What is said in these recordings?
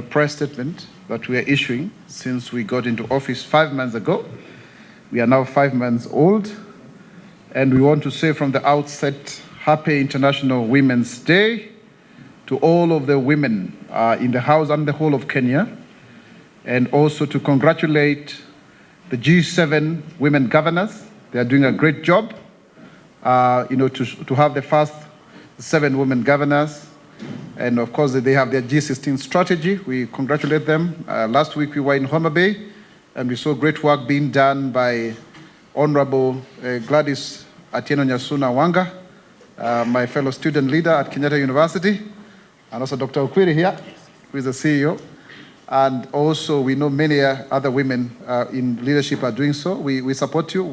Press statement that we are issuing since we got into office 5 months ago. We are now 5 months old, and we want to say from the outset, Happy International Women's Day to all of the women in the House and the whole of Kenya, and also to congratulate the G7 women governors. They are doing a great job, to have the first 7 women governors. And of course, they have their G16 strategy. We congratulate them. Last week, we were in Homa Bay, and we saw great work being done by Honorable Gladys Atieno Nyasuna Wanga, my fellow student leader at Kenyatta University, and also Dr. Okwiri here, who is the CEO. And also, we know many other women in leadership are doing so. We support you.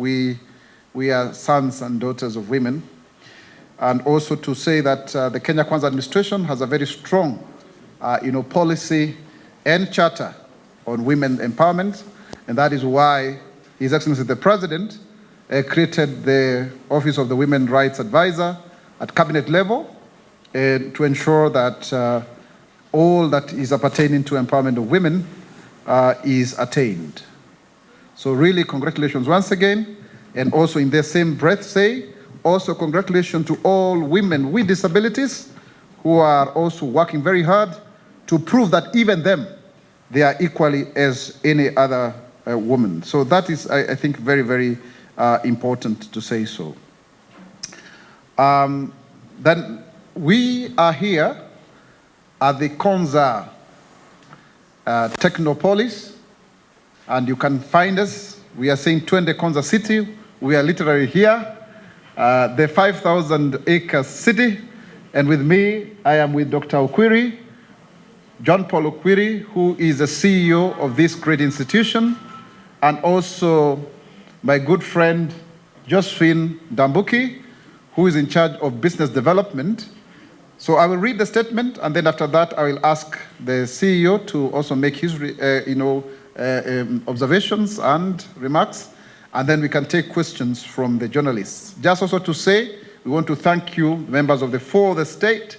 We are sons and daughters of women. And also to say that the Kenya Konza administration has a very strong, policy and charter on women empowerment, and that is why His Excellency the President created the Office of the Women Rights Advisor at cabinet level to ensure that all that is pertaining to empowerment of women is attained. So really, congratulations once again, and also in the same breath say, also congratulations to all women with disabilities who are also working very hard to prove that even them, they are equally as any other woman. So that is, I think, very, very important to say so. Then we are here at the Konza Technopolis, and you can find us. We are saying 20 Konza City. We are literally here. The 5,000-acre city, and with me, I am with Dr. Okwiri, John Paul Okwiri, who is the CEO of this great institution, and also my good friend, Josephine Dambuki, who is in charge of business development. So I will read the statement, and then after that, I will ask the CEO to also make his, observations and remarks. And then we can take questions from the journalists. Just also to say, we want to thank you, members of the fourth estate,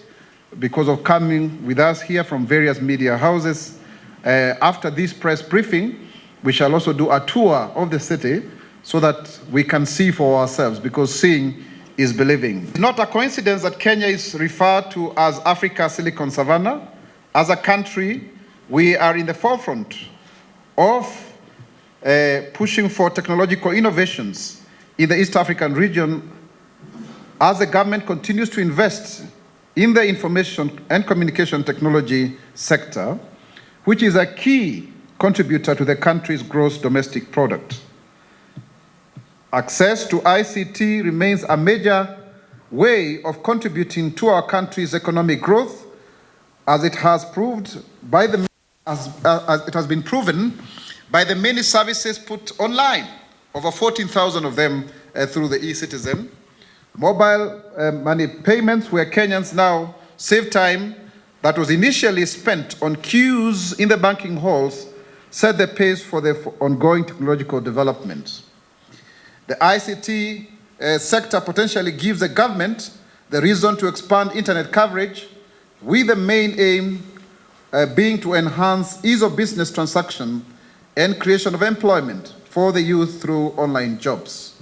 because of coming with us here from various media houses. After this press briefing, we shall also do a tour of the city so that we can see for ourselves, because seeing is believing. It's not a coincidence that Kenya is referred to as Africa's Silicon Savannah. As a country, we are in the forefront of pushing for technological innovations in the East African region as the government continues to invest in the information and communication technology sector, which is a key contributor to the country's gross domestic product. Access to ICT remains a major way of contributing to our country's economic growth, as it has proved as it has been proven by the many services put online, over 14,000 of them through the e-citizen. Mobile money payments, where Kenyans now save time that was initially spent on queues in the banking halls, set the pace for the ongoing technological development. The ICT sector potentially gives the government the reason to expand internet coverage, with the main aim being to enhance ease of business transaction and creation of employment for the youth through online jobs.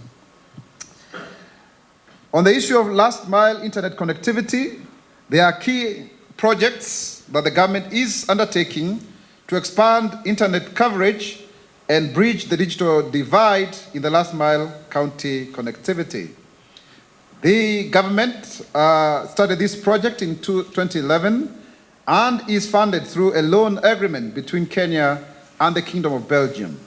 On the issue of last mile internet connectivity, there are key projects that the government is undertaking to expand internet coverage and bridge the digital divide in the last mile county connectivity. The government started this project in 2011 and is funded through a loan agreement between Kenya and the Kingdom of Belgium.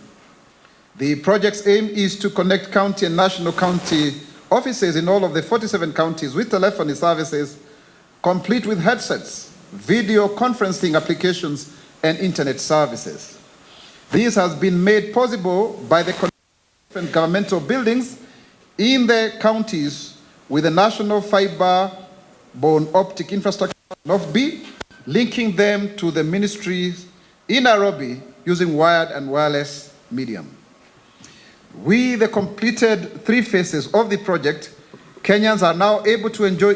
The project's aim is to connect county and national county offices in all of the 47 counties with telephony services, complete with headsets, video conferencing applications, and internet services. This has been made possible by the different governmental buildings in the counties with the national fiber-borne optic infrastructure, NOFB, linking them to the ministries in Nairobi using wired and wireless medium. With the completed 3 phases of the project, Kenyans are now able to enjoy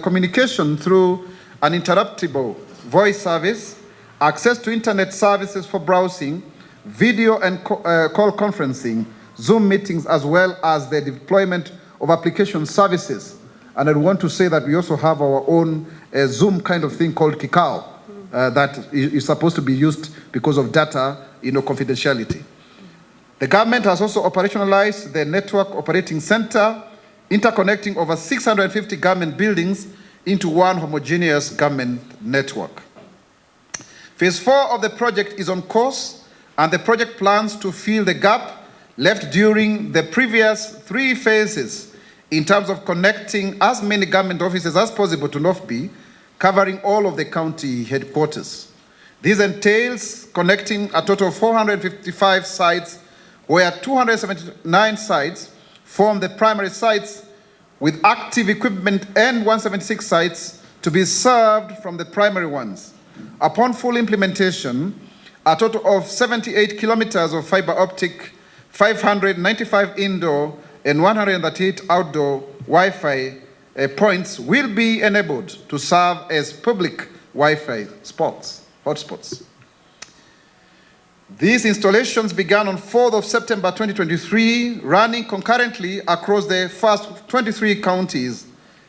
communication through an interruptible voice service access to internet services for browsing, video and call conferencing, Zoom meetings, as well as the deployment of application services. And I want to say that we also have our own Zoom kind of thing called Kikao that is supposed to be used because of data, confidentiality. The government has also operationalized the Network Operating Center, interconnecting over 650 government buildings into one homogeneous government network. Phase 4 of the project is on course, and the project plans to fill the gap left during the previous 3 phases in terms of connecting as many government offices as possible to North B, covering all of the county headquarters. This entails connecting a total of 455 sites, where 279 sites form the primary sites with active equipment, and 176 sites to be served from the primary ones. Upon full implementation, a total of 78 kilometers of fiber optic, 595 indoor and 138 outdoor Wi-Fi points will be enabled to serve as public Wi-Fi hotspots. These installations began on 4th of September 2023, running concurrently across the first 23 counties,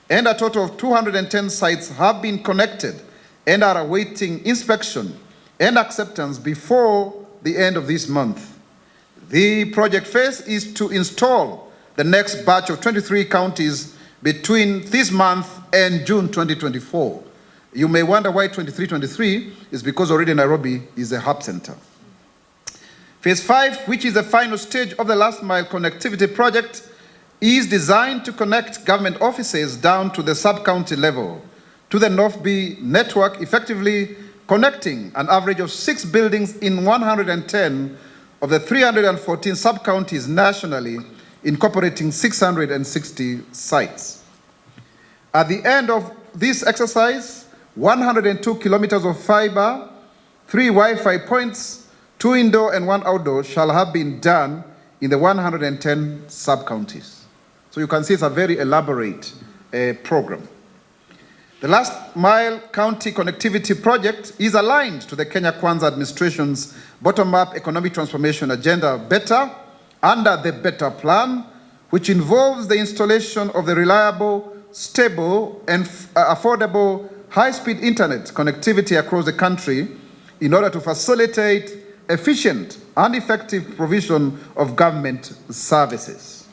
and a total of 210 sites have been connected and are awaiting inspection and acceptance before the end of this month. The project phase is to install the next batch of 23 counties between this month and June 2024. You may wonder why 23 is because already Nairobi is a hub center. Phase 5, which is the final stage of the last mile connectivity project, is designed to connect government offices down to the sub-county level to the North B network, effectively connecting an average of 6 buildings in 110 of the 314 sub-counties nationally, incorporating 660 sites. At the end of this exercise, 102 kilometers of fiber, 3 Wi-Fi points, 2 indoor and 1 outdoor shall have been done in the 110 sub-counties. So you can see it's a very elaborate program. The last mile county connectivity project is aligned to the Kenya Konza administration's bottom-up economic transformation agenda, BETTER, under the BETTER plan, which involves the installation of the reliable, stable, and affordable high-speed internet connectivity across the country in order to facilitate efficient and effective provision of government services.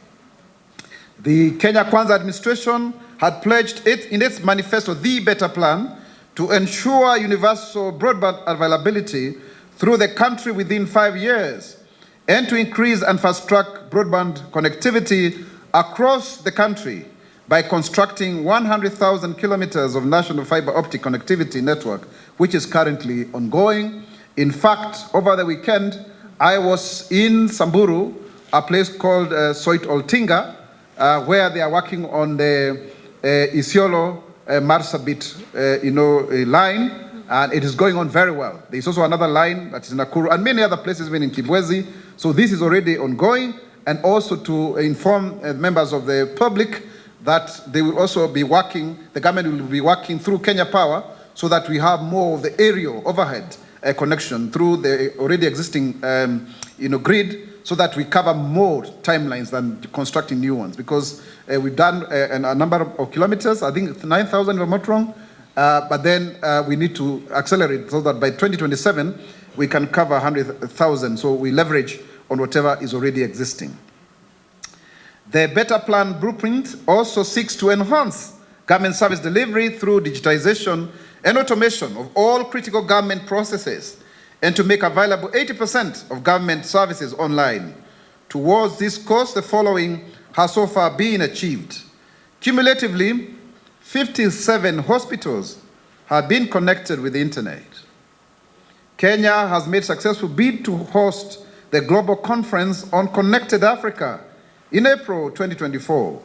The Kenya Konza administration had pledged in its manifesto, the BETTER plan, to ensure universal broadband availability through the country within 5 years, and to increase and fast-track broadband connectivity across the country by constructing 100,000 kilometers of national fiber optic connectivity network, which is currently ongoing. In fact, over the weekend, I was in Samburu, a place called Soit Oltinga, where they are working on the Isiolo Marsabit line, and it is going on very well. There is also another line that is in Nakuru and many other places, even in Kibwezi. So this is already ongoing, and also to inform members of the public that they will also be working, the government will be working through Kenya Power so that we have more of the aerial overhead connection through the already existing grid, so that we cover more timelines than constructing new ones, because we've done a number of kilometers, I think 9,000 if I'm not wrong, but then we need to accelerate so that by 2027 we can cover 100,000, so we leverage on whatever is already existing. The BETTER plan blueprint also seeks to enhance government service delivery through digitization and automation of all critical government processes, and to make available 80% of government services online. Towards this course, the following has so far been achieved. Cumulatively, 57 hospitals have been connected with the internet. Kenya has made successful bid to host the Global Conference on Connected Africa in April 2024,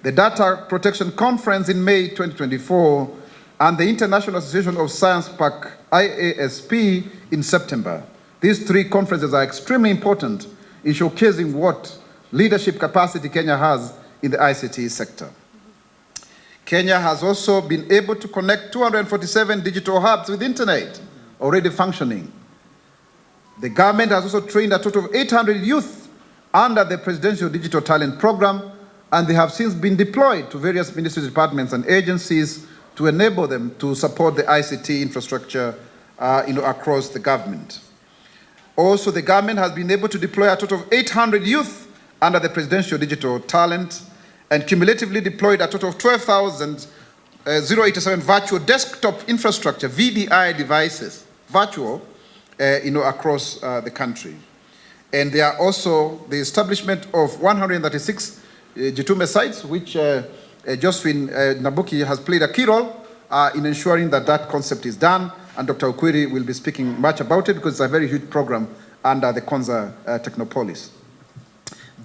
the Data Protection Conference in May 2024, and the International Association of Science Park, IASP, in September. These 3 conferences are extremely important in showcasing what leadership capacity Kenya has in the ICT sector. Kenya has also been able to connect 247 digital hubs with internet already functioning. The government has also trained a total of 800 youth under the Presidential Digital Talent Program, and they have since been deployed to various ministries, departments, and agencies to enable them to support the ICT infrastructure across the government. Also, the government has been able to deploy a total of 800 youth under the Presidential Digital Talent, and cumulatively deployed a total of 12,087 virtual desktop infrastructure, VDI devices, virtual, across the country. And there are also the establishment of 136 Jitume sites, which Josephine Nabuki has played a key role in ensuring that that concept is done, and Dr. Okwiri will be speaking much about it because it's a very huge program under the Konza Technopolis.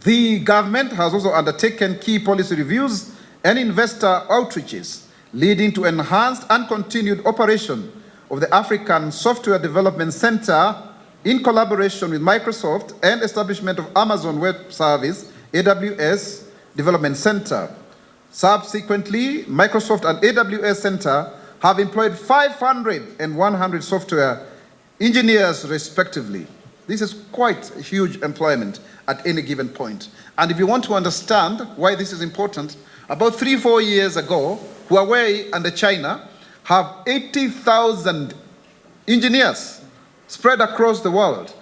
The government has also undertaken key policy reviews and investor outreaches, leading to enhanced and continued operation of the African Software Development Center in collaboration with Microsoft, and establishment of Amazon Web Service, AWS Development Center. Subsequently, Microsoft and AWS Center have employed 500 and 100 software engineers respectively. This is quite a huge employment at any given point. And if you want to understand why this is important, about 3-4 years ago, Huawei and China have 80,000 engineers spread across the world,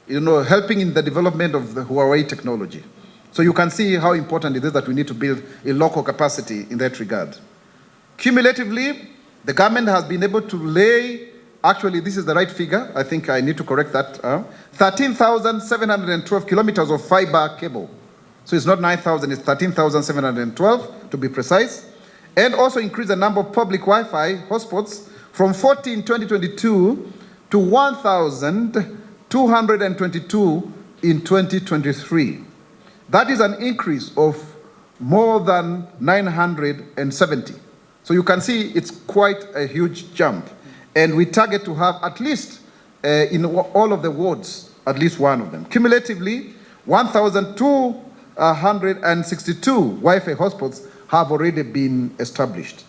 helping in the development of the Huawei technology. So you can see how important it is that we need to build a local capacity in that regard. Cumulatively, the government has been able to lay, actually this is the right figure, I think I need to correct that, 13,712 kilometers of fiber cable. So it's not 9,000, it's 13,712 to be precise. And also increase the number of public Wi-Fi hotspots from 40 in 2022 to 1,222 in 2023. That is an increase of more than 970. So you can see it's quite a huge jump. And we target to have at least, in all of the wards, at least one of them. Cumulatively, 1,262 Wi-Fi hotspots have already been established.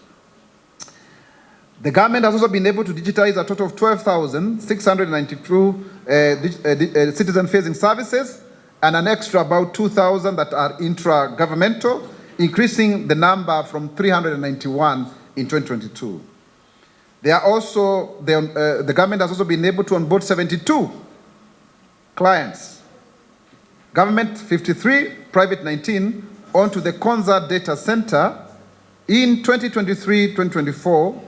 The government has also been able to digitize a total of 12,692 citizen-facing services, and an extra about 2,000 that are intra-governmental, increasing the number from 391 in 2022. They are also, the government has also been able to onboard 72 clients. Government 53, private 19, onto the Konza Data Center in 2023-2024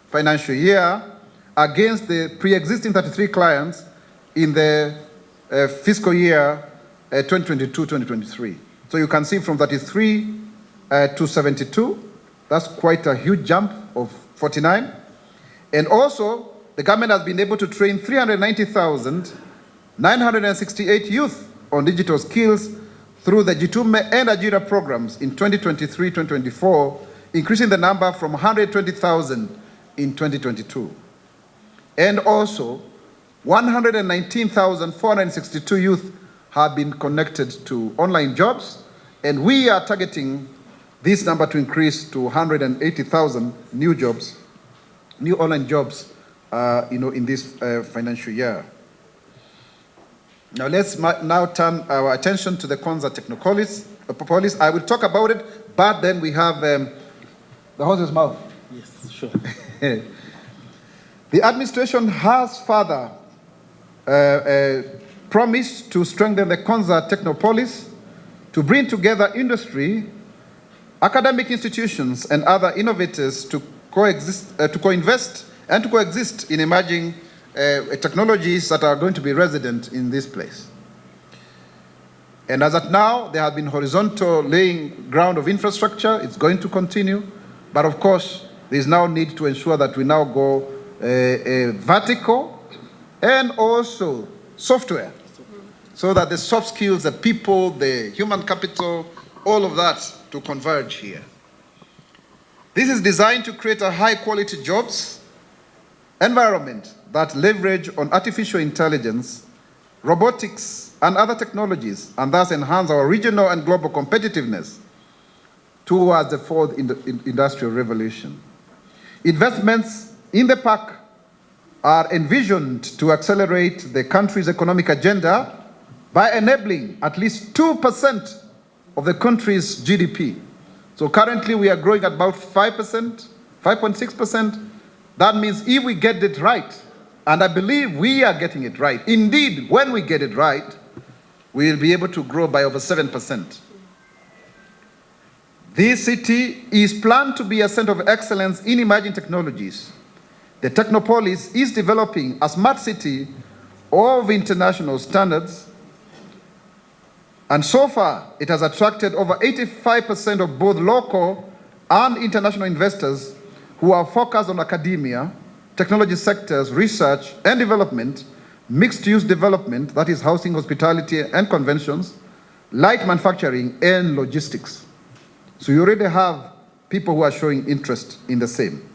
financial year, against the pre-existing 33 clients in the fiscal year 2022-2023. So you can see from 33 to 72, that's quite a huge jump of 49. And also, the government has been able to train 390,968 youth on digital skills through the Jitume and Ajira programs in 2023-2024, increasing the number from 120,000 in 2022. And also, 119,462 youth have been connected to online jobs, and we are targeting this number to increase to 180,000 new jobs, new online jobs, in this financial year. Now let's now turn our attention to the Konza Technopolis. I will talk about it, but then we have the horse's mouth. Yes, sure. The administration has further promised to strengthen the Konza Technopolis, to bring together industry, academic institutions, and other innovators to co-invest and to coexist in emerging technologies that are going to be resident in this place. And as at now, there has been horizontal laying ground of infrastructure. It's going to continue. But of course, there is now need to ensure that we now go vertical and also software, so that the soft skills, the people, the human capital, all of that to converge here. This is designed to create a high-quality jobs environment that leverage on artificial intelligence, robotics, and other technologies, and thus enhance our regional and global competitiveness towards the fourth industrial revolution. Investments in the park are envisioned to accelerate the country's economic agenda by enabling at least 2% of the country's GDP. So currently we are growing at about 5%, 5.6%. That means if we get it right, and I believe we are getting it right, indeed, when we get it right, we will be able to grow by over 7%. This city is planned to be a center of excellence in emerging technologies. The Tecnopolis is developing a smart city of international standards, and so far it has attracted over 85% of both local and international investors who are focused on academia, technology sectors, research and development, mixed-use development, that is housing, hospitality and conventions, light manufacturing and logistics. So you already have people who are showing interest in the same.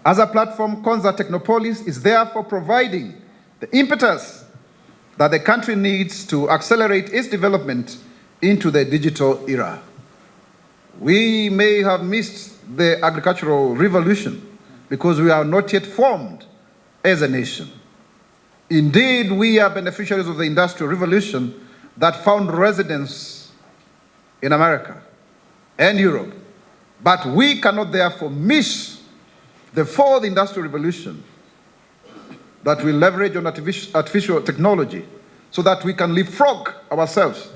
As a platform, Konza Technopolis is therefore providing the impetus that the country needs to accelerate its development into the digital era. We may have missed the agricultural revolution because we are not yet formed as a nation. Indeed, we are beneficiaries of the industrial revolution that found residence in America and Europe. But we cannot therefore miss the fourth industrial revolution that will leverage on artificial technology so that we can leapfrog ourselves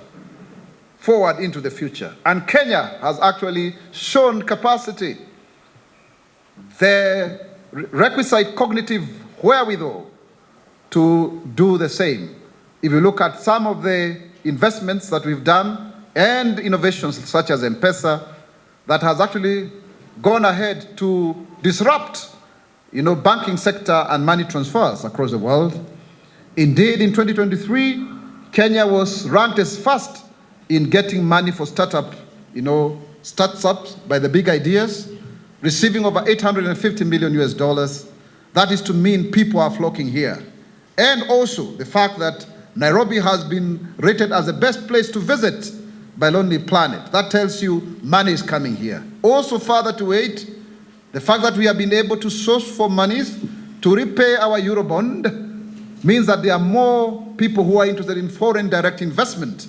forward into the future. And Kenya has actually shown capacity, the requisite cognitive wherewithal to do the same. If you look at some of the investments that we've done and innovations such as M-Pesa, that has actually gone ahead to disrupt, banking sector and money transfers across the world. Indeed, in 2023, Kenya was ranked as first in getting money for startups by the big ideas, receiving over 850 million US dollars. That is to mean people are flocking here. And also the fact that Nairobi has been rated as the best place to visit by Lonely Planet. That tells you money is coming here. Also further to it, the fact that we have been able to source for monies to repay our Eurobond means that there are more people who are interested in foreign direct investment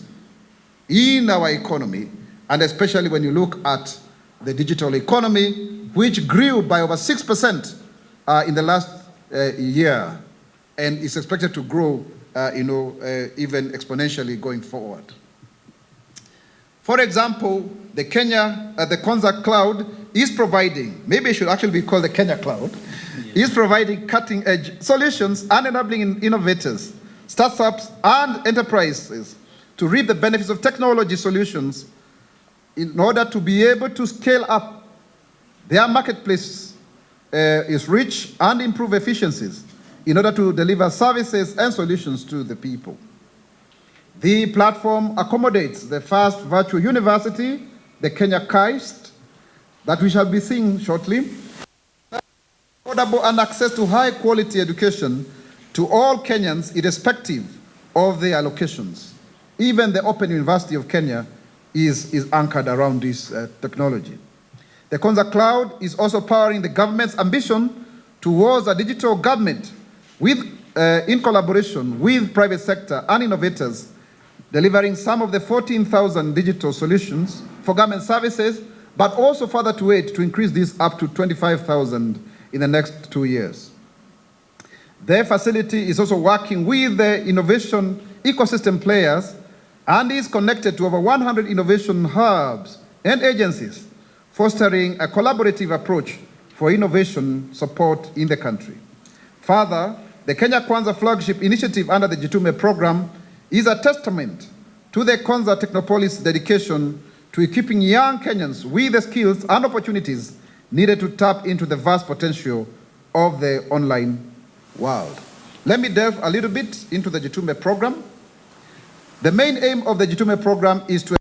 in our economy, and especially when you look at the digital economy, which grew by over 6% in the last year, and is expected to grow even exponentially going forward. For example, the Konza Cloud is providing, maybe it should actually be called the Kenya Cloud, is providing cutting-edge solutions and enabling innovators, startups, and enterprises to reap the benefits of technology solutions in order to be able to scale up their marketplace is rich and improve efficiencies in order to deliver services and solutions to the people. The platform accommodates the first virtual university, the Kenya KAIST, that we shall be seeing shortly, affordable and access to high-quality education to all Kenyans irrespective of their locations. Even the Open University of Kenya is anchored around this technology. The Konza Cloud is also powering the government's ambition towards a digital government in collaboration with private sector and innovators, delivering some of the 14,000 digital solutions for government services, but also further to it to increase this up to 25,000 in the next 2 years. Their facility is also working with the innovation ecosystem players and is connected to over 100 innovation hubs and agencies, fostering a collaborative approach for innovation support in the country. Further, the Kenya Kwanza flagship initiative under the Jitume program is a testament to the Konza Technopolis dedication to equipping young Kenyans with the skills and opportunities needed to tap into the vast potential of the online world. Let me delve a little bit into the Jitume program. The main aim of the Jitume program is to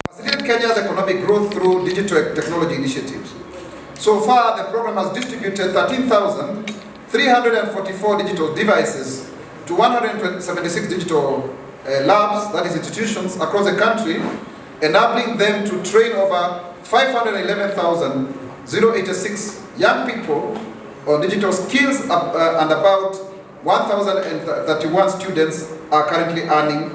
facilitate stimulate Kenya's economic growth through digital technology initiatives. So far, the program has distributed 13,344 digital devices to 176 digital labs, that is institutions, across the country, enabling them to train over 511,086 young people on digital skills, and about 1,031 students are currently earning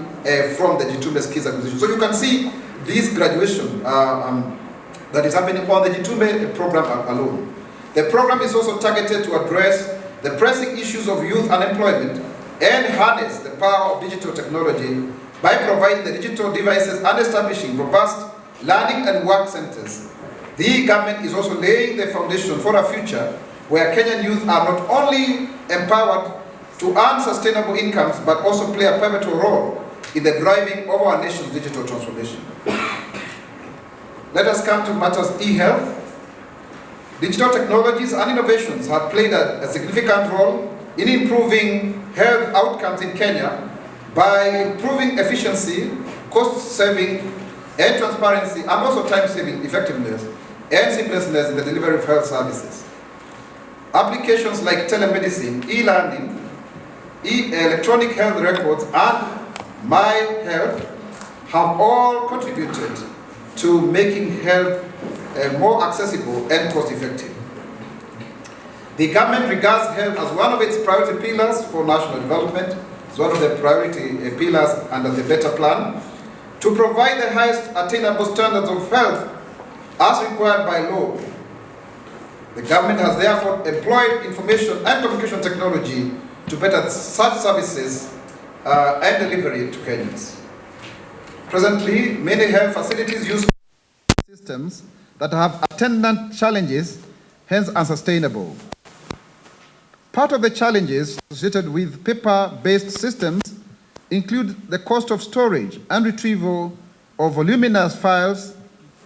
from the Jitume skills acquisition. So you can see this graduation that is happening on the Jitume program alone. The program is also targeted to address the pressing issues of youth unemployment and harness the power of digital technology by providing the digital devices and establishing robust learning and work centers. The government is also laying the foundation for a future where Kenyan youth are not only empowered to earn sustainable incomes, but also play a pivotal role in the driving of our nation's digital transformation. Let us come to matters e-health. Digital technologies and innovations have played a significant role in improving health outcomes in Kenya by improving efficiency, cost saving, and transparency, and also time saving, effectiveness, and seamlessness in the delivery of health services. Applications like telemedicine, e-learning, electronic health records, and My Health have all contributed to making health more accessible and cost-effective. The government regards health as one of its priority pillars for national development. It's one of the priority pillars under the Better Plan, to provide the highest attainable standards of health as required by law. The government has therefore employed information and communication technology to better such services and delivery to Kenyans. Presently, many health facilities use systems that have attendant challenges, hence unsustainable. Part of the challenges associated with paper-based systems include the cost of storage and retrieval of voluminous files,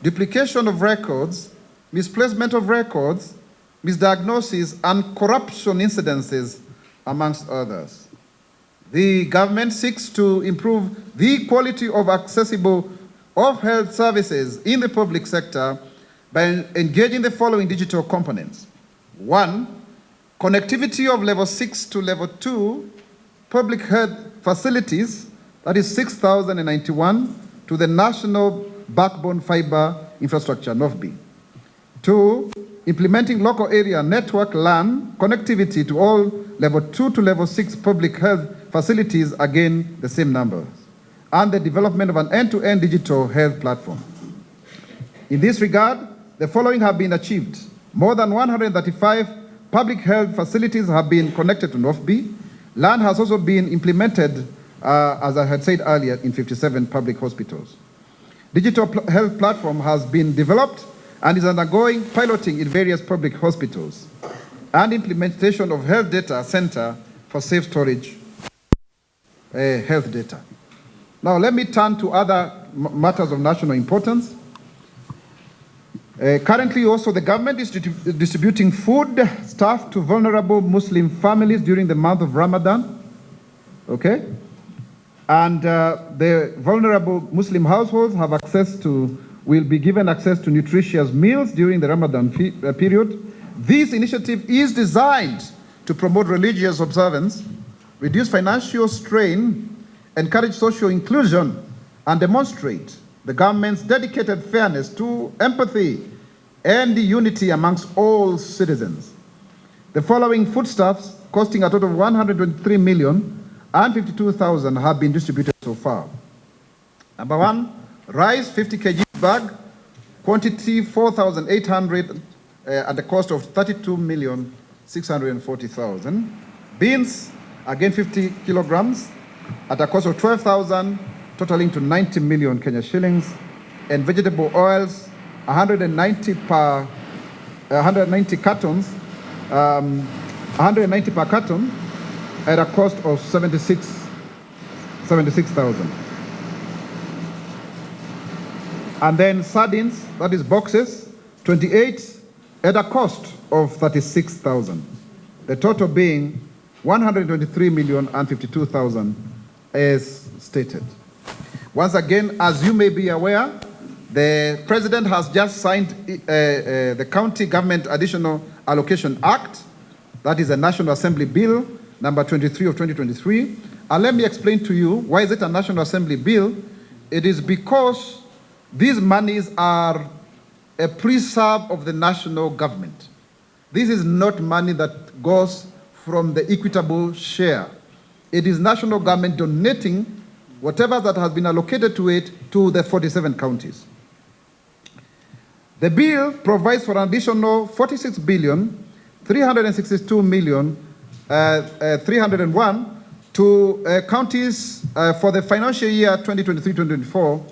duplication of records, misplacement of records, misdiagnosis, and corruption incidences, amongst others. The government seeks to improve the quality of accessible of health services in the public sector by engaging the following digital components. 1, connectivity of level 6 to level 2 public health facilities, that is 6,091, to the National Backbone Fiber Infrastructure, NOFB. 2, implementing local area network LAN connectivity to all level 2 to level 6 public health facilities, again the same numbers, and the development of an end-to-end digital health platform. In this regard, the following have been achieved. More than 135 public health facilities have been connected to NOFB. LAN has also been implemented, as I had said earlier, in 57 public hospitals. Digital health platform has been developed and is undergoing piloting in various public hospitals, and implementation of health data center for safe storage health data. Now let me turn to other matters of national importance. Currently also the government is distributing food stuff to vulnerable Muslim families during the month of Ramadan. Okay? And the vulnerable Muslim households have will be given access to nutritious meals during the Ramadan period. This initiative is designed to promote religious observance, reduce financial strain, encourage social inclusion, and demonstrate the government's dedicated fairness to empathy and the unity amongst all citizens. The following foodstuffs, costing a total of 123,052,000, have been distributed so far. Number 1, rice, 50 kg bag, quantity 4,800 at the cost of 32,640,000. Beans, again 50 kilograms, at a cost of 12,000, totaling to 90 million Kenya shillings. And vegetable oils, 190 cartons, 190 per carton, at a cost of 76,000. And then sardines, that is boxes, 28 at a cost of 36,000. The total being 123,052,000 as stated. Once again, as you may be aware, The President has just signed the County Government Additional Allocation Act. That is a National Assembly Bill, number 23 of 2023. And let me explain to you, why is it a National Assembly Bill? It is because these monies are a preserve of the national government. This is not money that goes from the equitable share. It is national government donating whatever that has been allocated to it to the 47 counties. The bill provides for an additional 46,362,301 to counties for the financial year 2023-2024,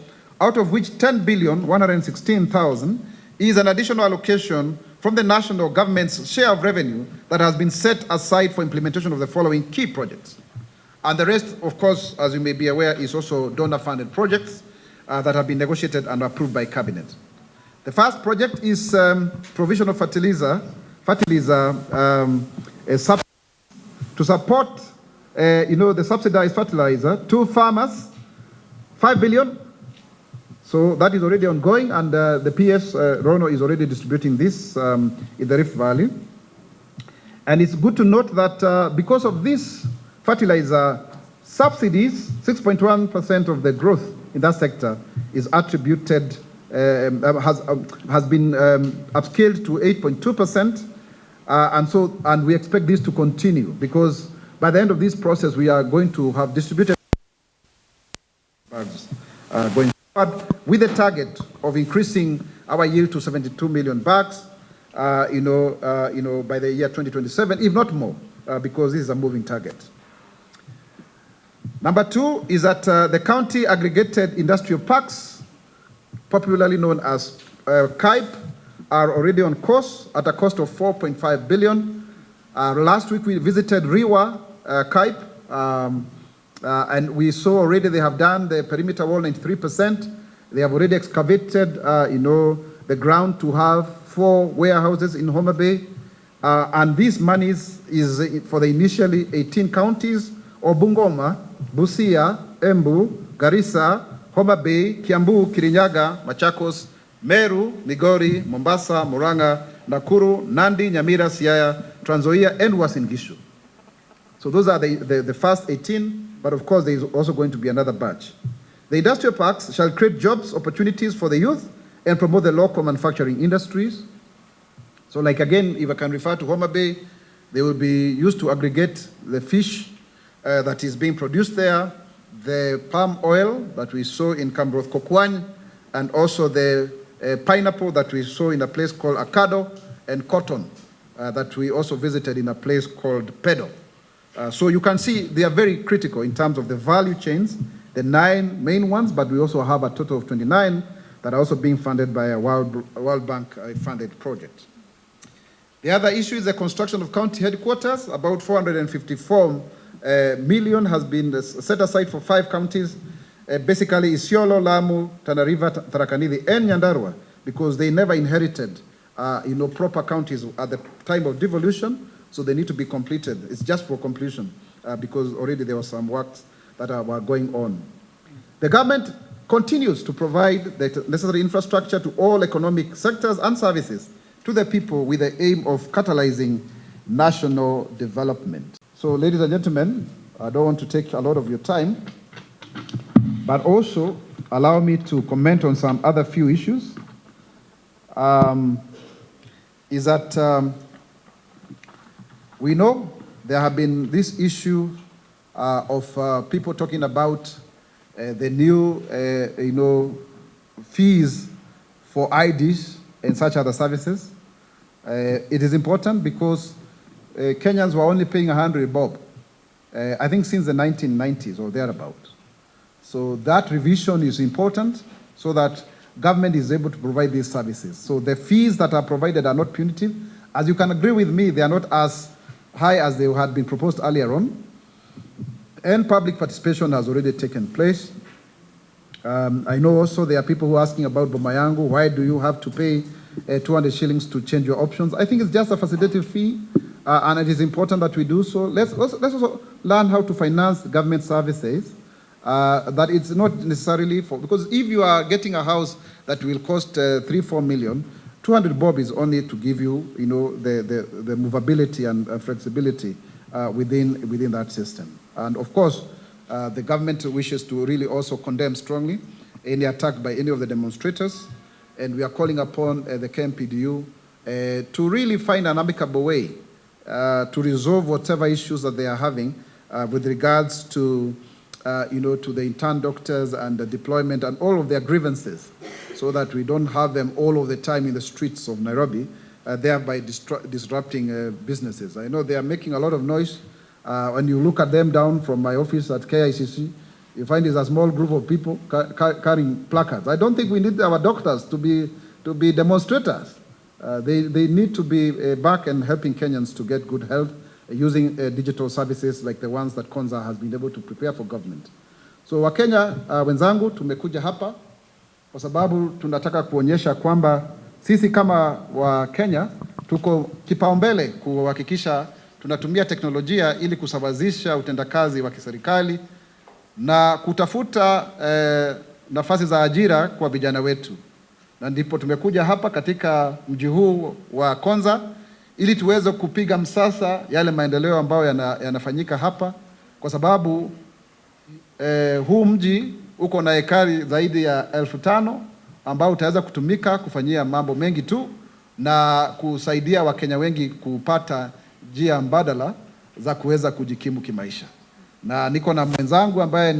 out of which 10,116,000 is an additional allocation from the national government's share of revenue that has been set aside for implementation of the following key projects. And the rest, of course, as you may be aware, is also donor-funded projects that have been negotiated and approved by Cabinet. The first project is provision of fertilizer to support, the subsidized fertilizer to farmers, 5 billion. So that is already ongoing, and the PS, Rono, is already distributing this in the Rift Valley. And it's good to note that because of this fertilizer subsidies, 6.1% of the growth in that sector is attributed, has been upscaled to 8.2%. And we expect this to continue, because by the end of this process, we are going to have distributed bags going forward with the target of increasing our yield to 72 million bags, by the year 2027, if not more, because this is a moving target. Number two is that the county aggregated industrial parks, popularly known as KAIP, are already on course at a cost of 4.5 billion. Last week we visited Riwa KAIP, and we saw already they have done the perimeter wall 93%. They have already excavated, the ground to have 4 warehouses in Homa Bay. And these monies is for the initially 18 counties of Bungoma, Busia, Embu, Garissa, Homa Bay, Kiambu, Kirinyaga, Machakos, Meru, Migori, Mombasa, Murang'a, Nakuru, Nandi, Nyamira, Siaya, Trans Nzoia, and Uasin Gishu. So those are the first 18, but of course there is also going to be another batch. The industrial parks shall create jobs, opportunities for the youth, and promote the local manufacturing industries. So like again, if I can refer to Homa Bay, they will be used to aggregate the fish that is being produced there, the palm oil that we saw in Kambroth Kokwany, and also the pineapple that we saw in a place called Akado, and cotton that we also visited in a place called Pedo. So you can see they are very critical in terms of the value chains, the 9 main ones, but we also have a total of 29 that are also being funded by a World Bank funded project. The other issue is the construction of county headquarters. About 454 million has been set aside for 5 counties, basically Isiolo, Lamu, Tana River, Tharaka Nithi, and Nyandarua, because they never inherited proper counties at the time of devolution, so they need to be completed. It's just for completion, because already there were some works that were going on. The government continues to provide the necessary infrastructure to all economic sectors and services to the people with the aim of catalyzing national development. So, ladies and gentlemen, I don't want to take a lot of your time, but also allow me to comment on some other few issues. Is that we know there have been this issue of people talking about the new, fees for IDs and such other services. It is important because Kenyans were only paying 100 bob, I think since the 1990s or thereabout. So that revision is important so that government is able to provide these services. So the fees that are provided are not punitive. As you can agree with me, they are not as high as they had been proposed earlier on. And public participation has already taken place. I know also there are people who are asking about Bomayangu, why do you have to pay 200 shillings to change your options? I think it's just a facilitative fee, and it is important that we do so. Let's also learn how to finance government services that it's not necessarily for, because if you are getting a house that will cost 3-4 million, 200 bob is only to give you, the movability and flexibility within that system. And of course, the government wishes to really also condemn strongly any attack by any of the demonstrators, and we are calling upon the KMPDU to really find an amicable way to resolve whatever issues that they are having with regards to, to the intern doctors and the deployment and all of their grievances, so that we don't have them all of the time in the streets of Nairobi, thereby disrupting businesses. I know they are making a lot of noise. When you look at them down from my office at KICC, you find it's a small group of people carrying placards. I don't think we need our doctors to be demonstrators. They need to be back and helping Kenyans to get good health using digital services like the ones that Konza has been able to prepare for government. So Wakenya wenzangu, tumekuja hapa kwa sababu tunataka kuonyesha kwamba sisi kama Wakenya tuko kipaumbele kuhakikisha tunatumia teknolojia ili kusawazisha utendakazi wa kiserikali na kutafuta nafasi za ajira kwa vijana wetu. Na ndipo tumekuja hapa katika mji huu wa Konza ili tuweze kupiga msasa yale maendeleo ambayo yanafanyika hapa, kwa sababu huu mji uko na ekari zaidi ya 5,000 ambao utaweza kutumika kufanyia mambo mengi tu na kusaidia Wakenya wengi kupata njia mbadala za kuweza kujikimu kimaisha. Na niko na mwenzangu ambaye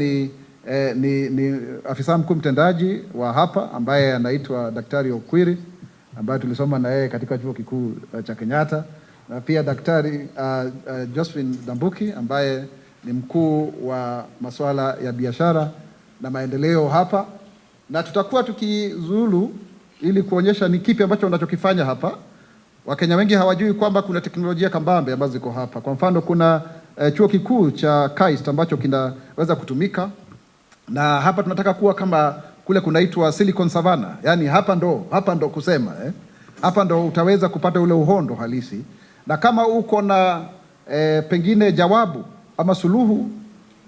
ni afisa mkuu mtendaji wa hapa ambaye anaitwa Daktari Okwiri, ambaye tulisoma na yeye katika chuo kikuu cha Kenyatta, na pia Daktari Josephine Dambuki ambaye ni mkuu wa masuala ya biashara na maendeleo hapa, na tutakuwa tukizulu ili kuonyesha ni kipi ambacho wanachokifanya hapa. Wakenya wengi hawajui kwamba kuna teknolojia kambambe ambazo ziko hapa. Kwa mfano, kuna chuo kikuu cha KAIST ambacho kinaweza kutumika, na hapa tunataka kuwa kama kule kunaitwa Silicon Savannah. Yani hapa ndo kusema hapa ndo utaweza kupata ule uhondo halisi, na kama uko na pengine jawabu ama suluhu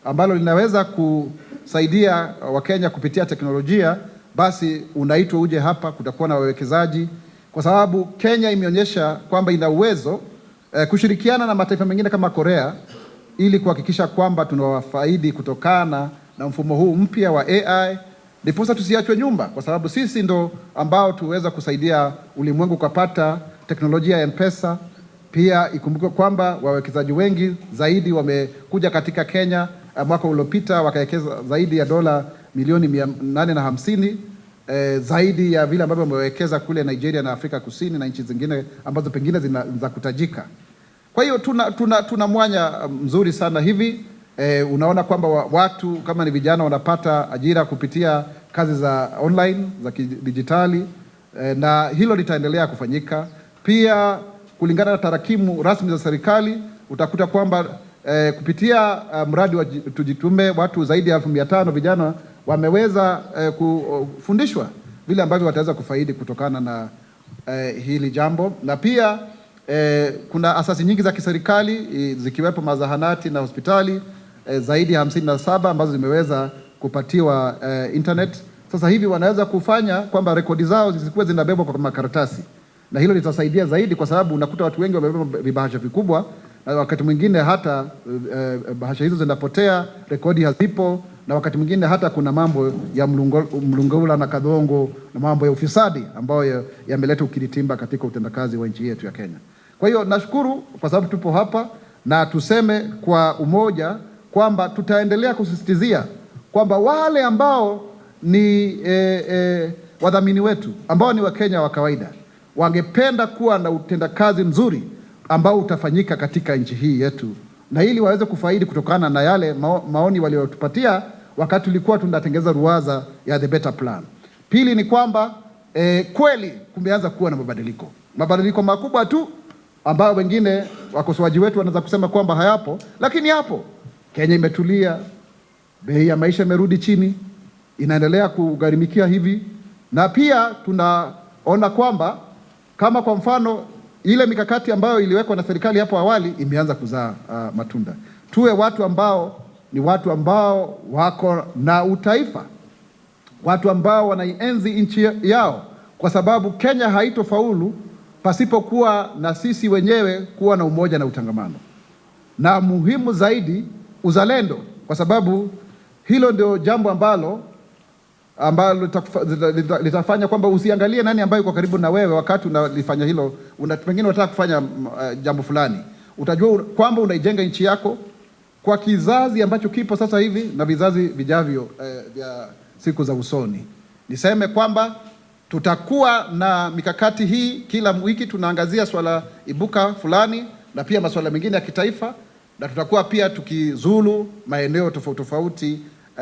ambalo linaweza kusaidia Wakenya kupitia teknolojia, basi unaitwa uje hapa. Kutakuwa na wawekezaji, kwa sababu Kenya imeonyesha kwamba ina uwezo kushirikiana na mataifa mengine kama Korea ili kuhakikisha kwamba tunawafaidi kutokana na mfumo huu mpya wa AI. Ndiposa tusiachwe nyumba, kwa sababu sisi ndo ambao tuweza kusaidia ulimwengu kupata teknolojia ya M-Pesa. Pia ikumbuke kwamba wawekezaji wengi zaidi wamekuja katika Kenya. Mwaka uliopita wakawekeza zaidi ya dola milioni 850, zaidi ya vile ambavyo wamewekeza kule Nigeria na Afrika Kusini na nchi zingine ambazo pengine za kutajika. Kwa hiyo tuna mwanya mzuri sana hivi. Unaona kwamba watu kama ni vijana wanapata ajira kupitia kazi za online za kidijitali, na hilo litaendelea kufanyika. Pia kulingana na tarakimu rasmi za serikali, utakuta kwamba kupitia mradi wa Tujitume, watu zaidi ya 500 vijana wameweza kufundishwa vile ambavyo wataweza kufaidi kutokana na hili jambo. Na pia kuna asasi nyingi za kiserikali zikiwepo mazahanati na hospitali zaidi ya 57 ambazo zimeweza kupatiwa internet. Sasa hivi wanaweza kufanya kwamba rekodi zao zisikuwe zinabebwa kwa makaratasi, na hilo litasaidia zaidi, kwa sababu unakuta watu wengi wamebeba vibahasha vikubwa, na wakati mwingine hata bahasha hizo zinapotea, rekodi hazipo, na wakati mwingine hata kuna mambo ya mlungula na kadhongo na mambo ya ufisadi ambayo yameleta ukiritimba katika utendakazi wa nchi yetu ya Kenya. Kwa hiyo nashukuru kwa sababu tupo hapa, na tuseme kwa umoja kwamba tutaendelea kusisitizia kwamba wale ambao ni wadhamini wetu ambao ni Wakenya wa kawaida wangependa kuwa na utendakazi mzuri ambao utafanyika katika nchi hii yetu, na ili waweze kufaidi kutokana na yale maoni waliotupatia wakati tulikuwa tunatengeneza ruwaza ya the better plan. Pili ni kwamba kweli kumeanza kuwa na mabadiliko makubwa tu ambao wengine wakosoaji wetu wanaweza kusema kwamba hayapo, lakini hapo. Kenya imetulia, bei ya maisha imerudi chini, inaendelea kugharimikia hivi, na pia tunaona kwamba kama kwa mfano ile mikakati ambayo iliwekwa na serikali hapo awali imeanza kuzaa matunda. Tuwe watu ambao ni watu ambao wako na utaifa, watu ambao wanaienzi nchi yao, kwa sababu Kenya haitofaulu pasipokuwa na sisi wenyewe kuwa na umoja na utangamano, na muhimu zaidi uzalendo, kwa sababu hilo ndio jambo ambalo litafanya kwamba usiangalie nani ambaye yuko karibu na wewe wakati unalifanya hilo. Pengine unataka kufanya jambo fulani, utajua kwamba unaijenga nchi yako kwa kizazi ambacho kipo sasa hivi na vizazi vijavyo vya siku za usoni. Niseme kwamba tutakuwa na mikakati hii, kila wiki tunaangazia swala ibuka fulani na pia masuala mengine ya kitaifa, na tutakuwa pia tukizulu maeneo tofauti tofauti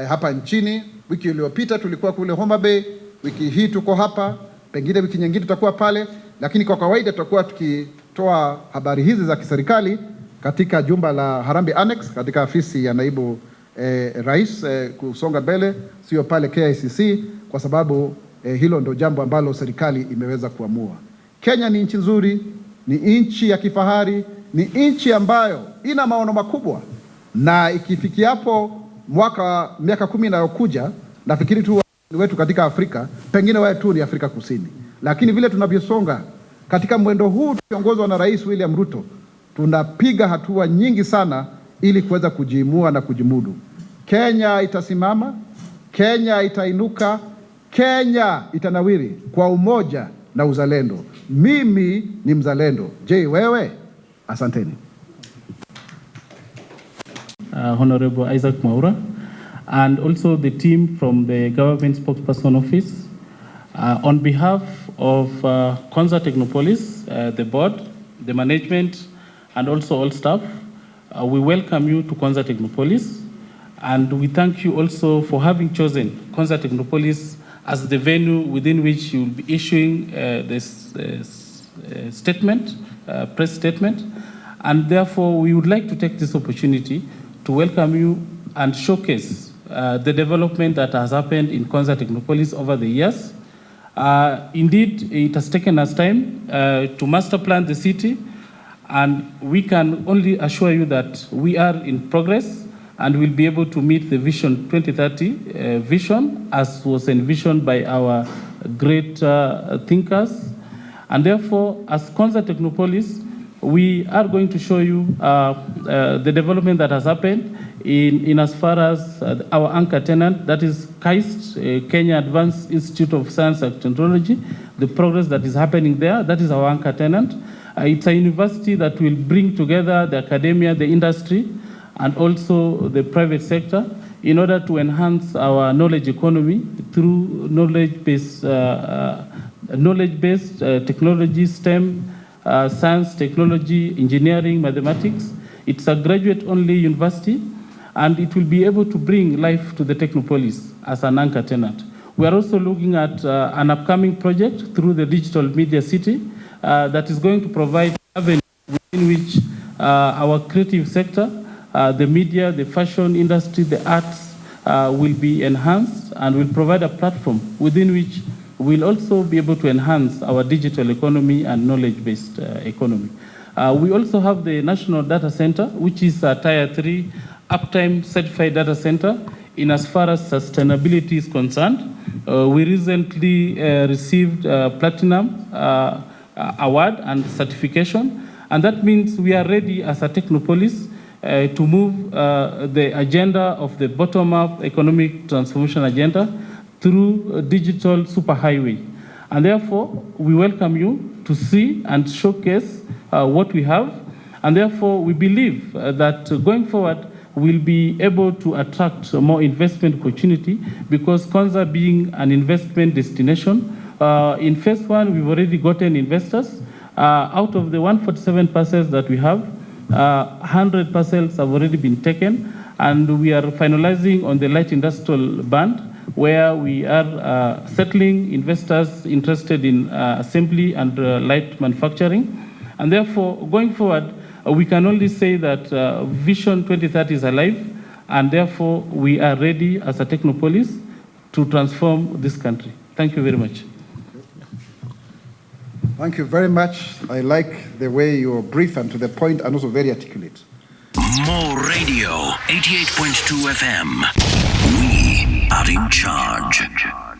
hapa nchini. Wiki iliyopita tulikuwa kule Homa Bay, wiki hii tuko hapa, pengine wiki nyingine tutakuwa pale, lakini kwa kawaida tutakuwa tukitoa habari hizi za kiserikali katika jumba la Harambee Annex, katika afisi ya naibu rais, kusonga mbele, sio pale KICC, kwa sababu hilo ndio jambo ambalo serikali imeweza kuamua. Kenya ni nchi nzuri, ni nchi ya kifahari, ni nchi ambayo ina maono makubwa, na ikifikia hapo miaka 10 inayokuja, nafikiri tu wetu katika Afrika, pengine wao tu ni Afrika Kusini, lakini vile tunavyosonga katika mwendo huu tukiongozwa na Rais William Ruto, tunapiga hatua nyingi sana ili kuweza kujiimua na kujimudu. Kenya itasimama, Kenya itainuka, Kenya itanawiri kwa umoja na uzalendo. Mimi ni mzalendo. Je, wewe? Asanteni. Honorable Isaac Mwaura, and also the team from the Government Spokesperson Office. On behalf of Konza Technopolis, the board, the management, and also all staff, we welcome you to Konza Technopolis, and we thank you also for having chosen Konza Technopolis as the venue within which you will be issuing this statement, press statement. And therefore, we would like to take this opportunity to welcome you and showcase the development that has happened in Konza Technopolis over the years. Indeed, it has taken us time to master plan the city, and we can only assure you that we are in progress and will be able to meet the Vision 2030 vision as was envisioned by our great thinkers. And therefore, as Konza Technopolis, we are going to show you the development that has happened in as far as our anchor tenant, that is KAIST, Kenya Advanced Institute of Science and Technology, the progress that is happening there. That is our anchor tenant. It's a university that will bring together the academia, the industry, and also the private sector in order to enhance our knowledge economy through knowledge-based technology, STEM, science, technology, engineering, mathematics. It's a graduate-only university, and it will be able to bring life to the Technopolis as an anchor tenant. We are also looking at an upcoming project through the Digital Media City that is going to provide avenue within which our creative sector, the media, the fashion industry, the arts will be enhanced, and will provide a platform within which we'll also be able to enhance our digital economy and knowledge-based economy. We also have the National Data Center, which is a Tier 3 uptime certified data center in as far as sustainability is concerned. We recently received Platinum award and certification, and that means we are ready as a Technopolis to move the agenda of the bottom-up economic transformation agenda through a digital superhighway. And therefore, we welcome you to see and showcase what we have. And therefore, we believe that going forward, we'll be able to attract more investment opportunity, because Konza being an investment destination, in phase 1, we've already gotten investors. Out of the 147 parcels that we have, 100 parcels have already been taken, and we are finalizing on the light industrial band, where we are settling investors interested in assembly and light manufacturing. And therefore, going forward, we can only say that Vision 2030 is alive, and therefore we are ready as a Technopolis to transform this country. Thank you very much. Thank you very much. I like the way you're brief and to the point, and also very articulate. More radio, 88.2 FM. We are in charge.